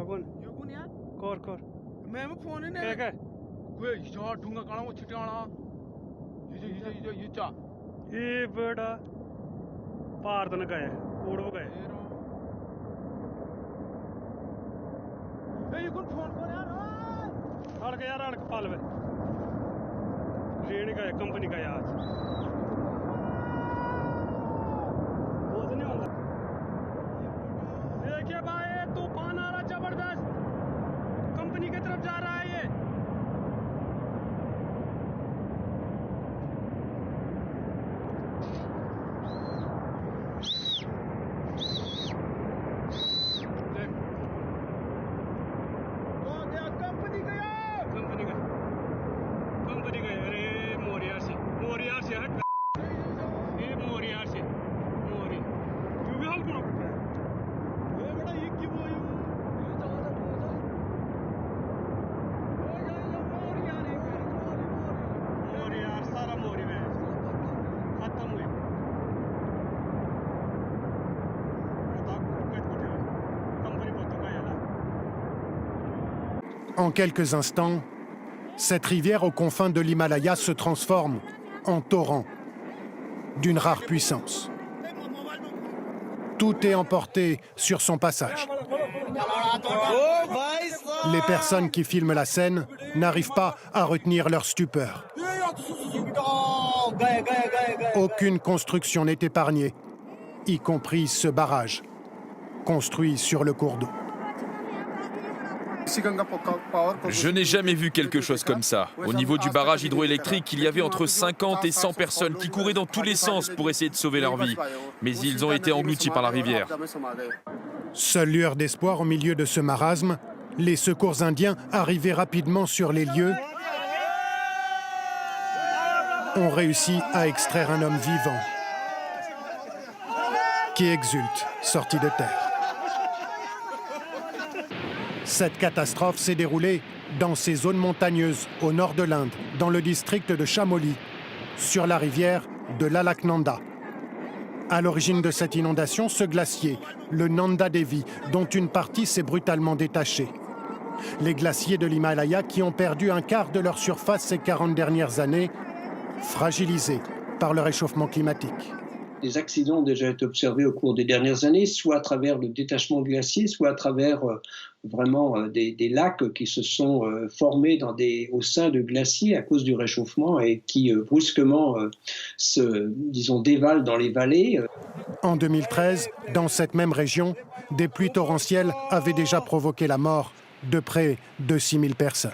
Agun. Yugunya? Kor. Memo phone ne. Kaya. Kwe yaar dunga kana wo chitana. Yicha. ये बड़ा पार तो न गए कोड़ वो गए ये कौन फोन कर यार अड़क पाल में रेड का है कंपनी का है आज वो तो नहीं होगा देखिए भाई तूफान आ रहा जबरदस्त कंपनी की तरफ जा रहा है ये कंपनी का अरे मोरियार से हट ये मोरियार से मोरी क्यों भी हल्का ये बड़ा ये क्यों हुआ ये मोरियार सारा मोरी में खत्म हुई कंपनी बहुत तो गया En quelques instants, cette rivière aux confins de l'Himalaya se transforme en torrent d'une rare puissance. Tout est emporté sur son passage. Les personnes qui filment la scène n'arrivent pas à retenir leur stupeur. Aucune construction n'est épargnée, y compris ce barrage, construit sur le cours d'eau. Je n'ai jamais vu quelque chose comme ça. Au niveau du barrage hydroélectrique, il y avait entre 50 et 100 personnes qui couraient dans tous les sens pour essayer de sauver leur vie. Mais ils ont été engloutis par la rivière. Seule lueur d'espoir au milieu de ce marasme, les secours indiens, arrivés rapidement sur les lieux, ont réussi à extraire un homme vivant qui exulte, sorti de terre. Cette catastrophe s'est déroulée dans ces zones montagneuses au nord de l'Inde, dans le district de Chamoli, sur la rivière de l'Alaknanda. À l'origine de cette inondation, ce glacier, le Nanda Devi, dont une partie s'est brutalement détachée. Les glaciers de l'Himalaya qui ont perdu un quart de leur surface ces 40 dernières années, fragilisés par le réchauffement climatique. Des accidents ont déjà été observés au cours des dernières années, soit à travers le détachement de glaciers, soit à travers des lacs qui se sont formés au sein de glaciers à cause du réchauffement et qui brusquement dévalent dans les vallées. En 2013, dans cette même région, des pluies torrentielles avaient déjà provoqué la mort de près de 6000 personnes.